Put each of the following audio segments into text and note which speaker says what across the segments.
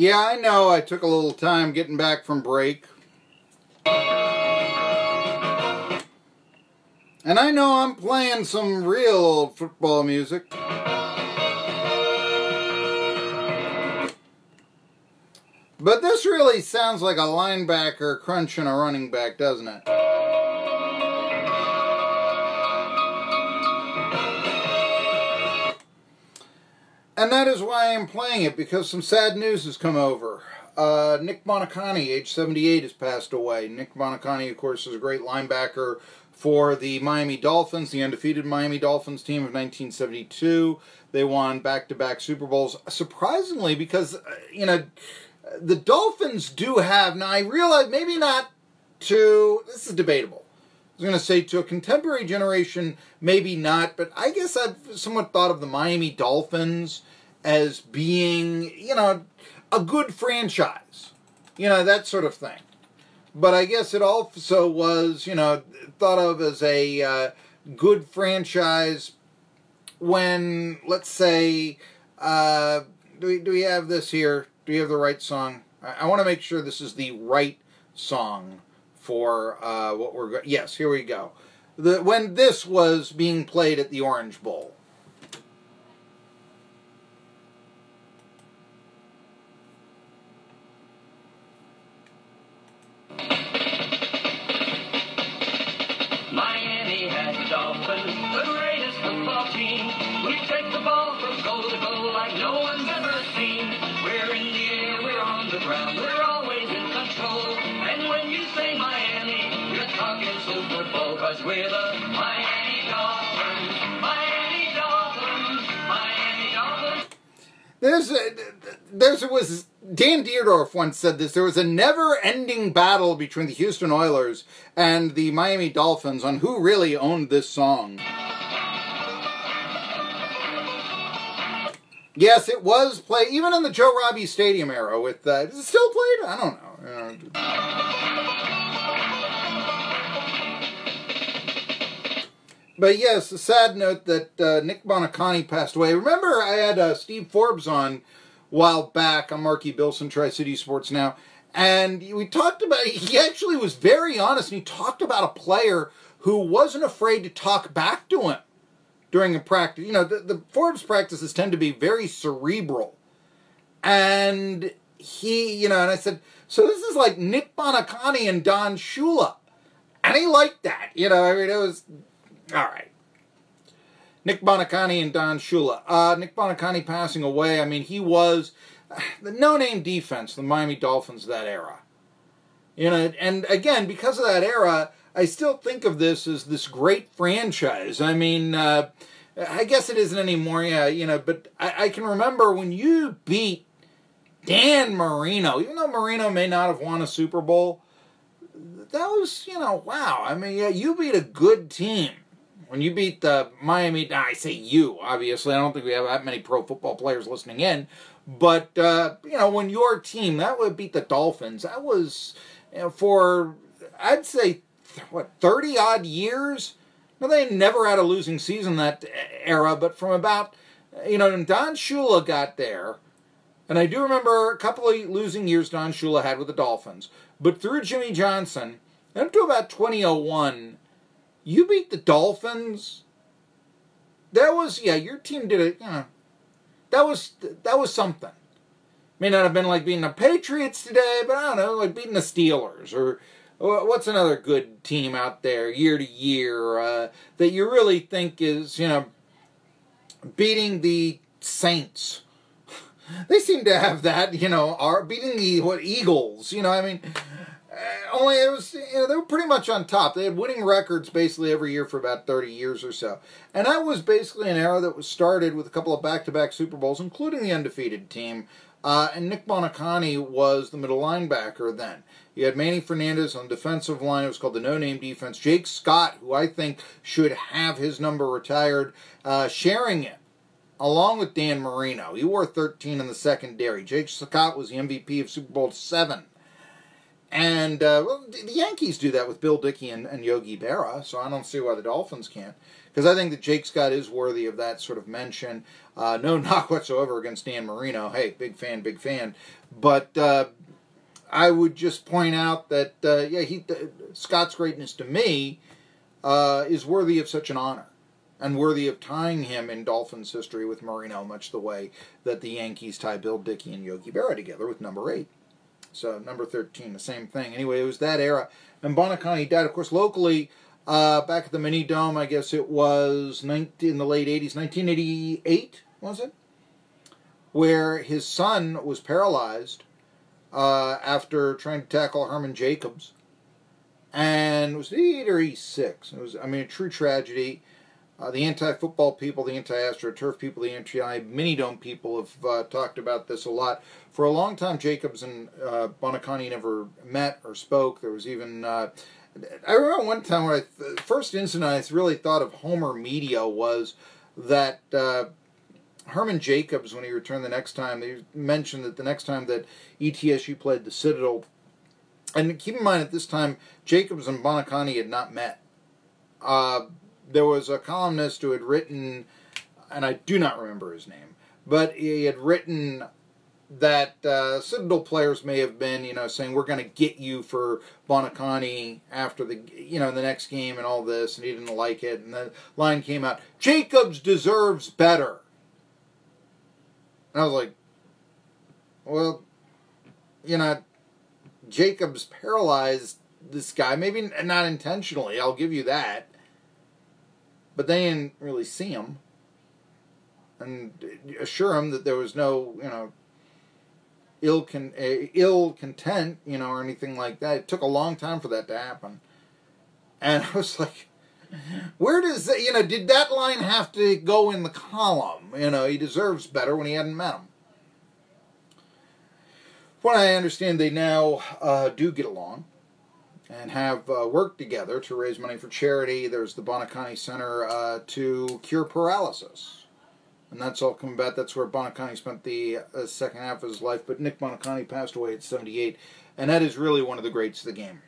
Speaker 1: Yeah, I know I took a little time getting back from break. And I know I'm playing some real old football music. But this really sounds like a linebacker crunching a running back, doesn't it? And that is why I'm playing it, because some sad news has come over. Nick Buoniconti, age 78, has passed away. Nick Buoniconti, of course, is a great linebacker for the Miami Dolphins, the undefeated Miami Dolphins team of 1972. They won back-to-back Super Bowls, surprisingly, because, the Dolphins do have, now I realize maybe not to, this is debatable. I was going to say to a contemporary generation, maybe not, but I guess I've somewhat thought of the Miami Dolphins as being, a good franchise. That sort of thing. But I guess it also was, thought of as a good franchise when, let's say, do we have this here? Do we have the right song? I want to make sure this is the right song for what we're going. Yes, here we go. When this was being played at the Orange Bowl.
Speaker 2: Miami has the Dolphins, the greatest football team. We take the ball from goal to goal like no one's ever seen. We're in the air, we're on the ground, we're always in control. And when you say Miami, you're talking Super Bowl, 'cause we're the Miami Dolphins, Miami Dolphins, Miami Dolphins.
Speaker 1: Dan Dierdorf once said this, there was a never-ending battle between the Houston Oilers and the Miami Dolphins on who really owned this song. Yes, it was played, even in the Joe Robbie Stadium era. Is it still played? I don't know. But yes, a sad note that Nick Buoniconti passed away. Remember, I had Steve Forbes on a while back on Marky, Billson, Tri-City Sports Now, and we talked about, he actually was very honest, and he talked about a player who wasn't afraid to talk back to him during a practice. The Forbes practices tend to be very cerebral. And he, and I said, so this is like Nick Buoniconti and Don Shula. And he liked that, it was, all right. Nick Buoniconti and Don Shula. Nick Buoniconti passing away, he was the no-name defense, the Miami Dolphins of that era. And again, because of that era, I still think of this as this great franchise. I guess it isn't anymore, but I can remember when you beat Dan Marino, even though Marino may not have won a Super Bowl, that was, wow. You beat a good team. When you beat the Miami, I say you, obviously. I don't think we have that many pro football players listening in. But, when your team, that would beat the Dolphins, that was, for, I'd say, 30-odd years? Well, they never had a losing season that era, but from about, when Don Shula got there, and I do remember a couple of losing years Don Shula had with the Dolphins, but through Jimmy Johnson, up to about 2001, you beat the Dolphins. That was, your team did it, that was something. May not have been like beating the Patriots today, but I don't know, like beating the Steelers, or what's another good team out there year to year that you really think is, beating the Saints. They seem to have that, are beating the Eagles, only it was, they were pretty much on top. They had winning records basically every year for about 30 years or so. And that was basically an era that was started with a couple of back-to-back Super Bowls, including the undefeated team. And Nick Buoniconti was the middle linebacker then. You had Manny Fernandez on the defensive line. It was called the no-name defense. Jake Scott, who I think should have his number retired, sharing it, along with Dan Marino. He wore 13 in the secondary. Jake Scott was the MVP of Super Bowl 7. And the Yankees do that with Bill Dickey and Yogi Berra, so I don't see why the Dolphins can't. because I think that Jake Scott is worthy of that sort of mention. No knock whatsoever against Dan Marino. Hey, big fan, big fan. But I would just point out that, Scott's greatness to me is worthy of such an honor, and worthy of tying him in Dolphins history with Marino, much the way that the Yankees tie Bill Dickey and Yogi Berra together with number 8. So number 13, the same thing. Anyway, it was that era. And Buoniconti died, of course, locally back at the Mini Dome. I guess it was in the late 80s, 1988, was it? Where his son was paralyzed after trying to tackle Herman Jacobs. And it was 8 or 86. It was, a true tragedy. The anti-football people, the anti-AstroTurf people, the anti-Mini-Dome people have talked about this a lot. For a long time, Jacobs and Buoniconti never met or spoke. There was even... I remember one time when the first incident I really thought of Homer Media was that Herman Jacobs, when he returned the next time, they mentioned that the next time that ETSU played the Citadel... And keep in mind, at this time, Jacobs and Buoniconti had not met. There was a columnist who had written, and I do not remember his name, but he had written that Citadel players may have been, saying, we're going to get you for Buoniconti after the next game and all this, and he didn't like it, and the line came out, Jacobs deserves better. And I was like, well, Jacobs paralyzed this guy, maybe not intentionally, I'll give you that. But they didn't really see him and assure him that there was no, ill content, or anything like that. It took a long time for that to happen. And I was like, where does that, did that line have to go in the column? He deserves better when he hadn't met him. From what I understand, they now do get along and have worked together to raise money for charity. There's the Buoniconti Center to cure paralysis. And that's all come about. That's where Buoniconti spent the second half of his life. But Nick Buoniconti passed away at 78. And that is really one of the greats of the game.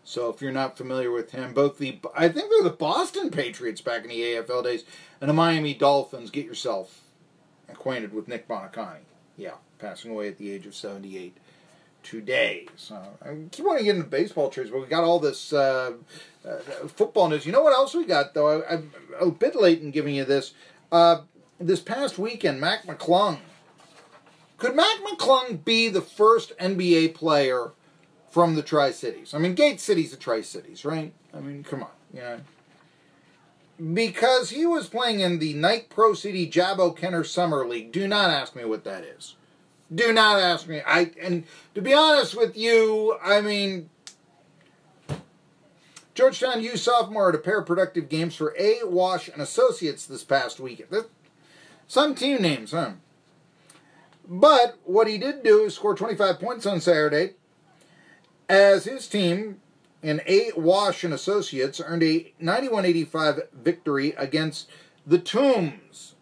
Speaker 1: So if you're not familiar with him, I think they're the Boston Patriots back in the AFL days, and the Miami Dolphins. Get yourself acquainted with Nick Buoniconti. Yeah, passing away at the age of 78. Today. So I keep wanting to get into baseball trades, but we got all this football news. You know what else we got, though? I'm a bit late in giving you this. This past weekend, Mac McClung. Could Mac McClung be the first NBA player from the Tri-Cities? Gate City's the Tri-Cities, right? Come on, Because he was playing in the Night Pro City Jabbo Kenner Summer League. Do not ask me what that is. Do not ask me. And to be honest with you, Georgetown U sophomore had a pair of productive games for A. Wash and Associates this past weekend. Some team names, huh? But what he did do is score 25 points on Saturday as his team in A. Wash and Associates earned a 91-85 victory against the Tombs.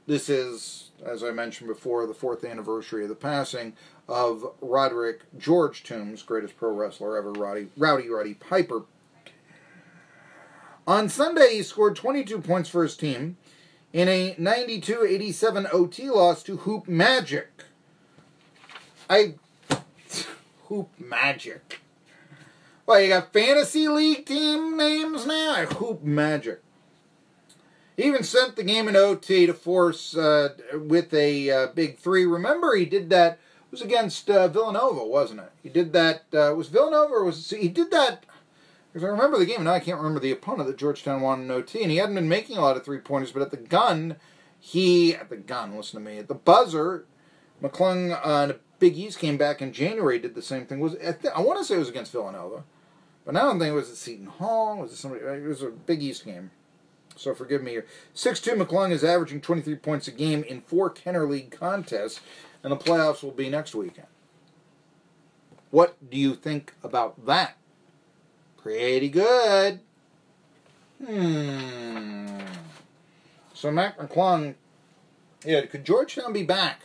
Speaker 1: This is, as I mentioned before, the 4th anniversary of the passing of Roderick George Toombs, greatest pro wrestler ever, Rowdy Piper. On Sunday, he scored 22 points for his team in a 92-87 OT loss to Hoop Magic. Hoop Magic. Well, you got Fantasy League team names now? Hoop Magic. He even sent the game in OT to force with a big 3. Remember, he did that. It was against Villanova, wasn't it? He did that. Was Villanova or was he did that? Because I remember the game, and now I can't remember the opponent that Georgetown won in OT, and he hadn't been making a lot of 3-pointers, but at the gun, listen to me, at the buzzer, McClung and Big East came back in January, did the same thing. I want to say it was against Villanova, but now I'm thinking, was it Seton Hall? Was it somebody? It was a Big East game. So forgive me here. 6'2", McClung is averaging 23 points a game in 4 Kenner League contests, and the playoffs will be next weekend. What do you think about that? Pretty good. So Mac McClung, could Georgetown be back?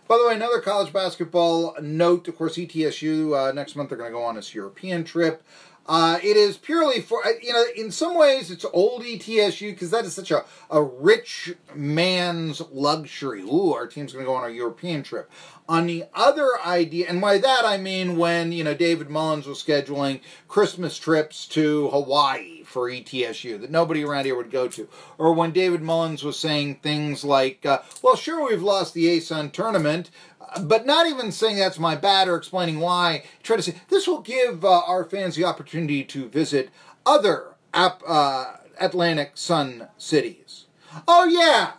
Speaker 1: By the way, another college basketball note, of course, ETSU, next month they're going to go on this European trip. It is purely for, in some ways it's old ETSU because that is such a rich man's luxury. Ooh, our team's going to go on a European trip. On the other idea, and by that I mean when, David Mullins was scheduling Christmas trips to Hawaii for ETSU that nobody around here would go to. Or when David Mullins was saying things like, well, sure, we've lost the ASUN tournament, but not even saying that's my bad or explaining why. Try to say, this will give our fans the opportunity to visit other Atlantic Sun cities. Oh, yeah.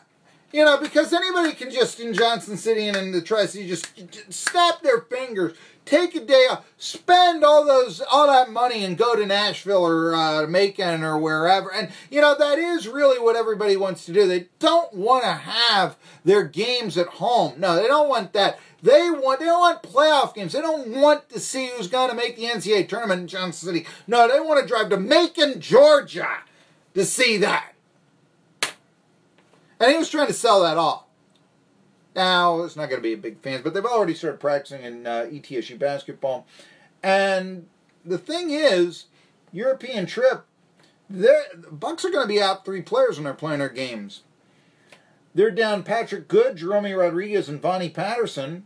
Speaker 1: Because anybody can just, in Johnson City and in the Tri-City, just snap their fingers, take a day off, spend all that money and go to Nashville or Macon or wherever. And, that is really what everybody wants to do. They don't want to have their games at home. No, they don't want that. They don't want playoff games. They don't want to see who's going to make the NCAA tournament in Johnson City. No, they want to drive to Macon, Georgia to see that. And he was trying to sell that off. Now, it's not going to be a big fan, but they've already started practicing in ETSU basketball. And the thing is, European trip, the Bucks are going to be out 3 players when they're playing their games. They're down Patrick Good, Jerome Rodriguez, and Vonnie Patterson,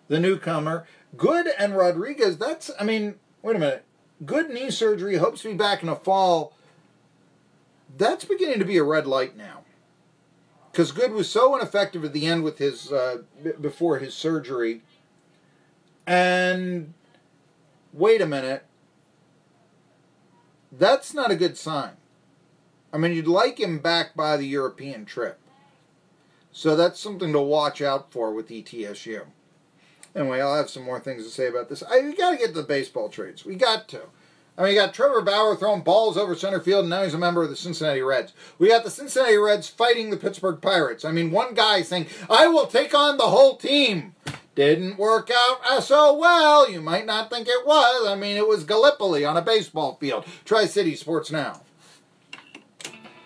Speaker 1: the newcomer. Good and Rodriguez, wait a minute. Good knee surgery, hopes to be back in the fall. That's beginning to be a red light now. Because Good was so ineffective at the end with his before his surgery. And wait a minute. That's not a good sign. You'd like him back by the European trip. So that's something to watch out for with ETSU. Anyway, I'll have some more things to say about this. We got to get to the baseball trades. We got to. You got Trevor Bauer throwing balls over center field, and now he's a member of the Cincinnati Reds. We got the Cincinnati Reds fighting the Pittsburgh Pirates. One guy saying, I will take on the whole team. Didn't work out so well. You might not think it was. It was Gallipoli on a baseball field. Tri-City Sports Now.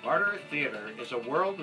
Speaker 3: Barter Theater is a world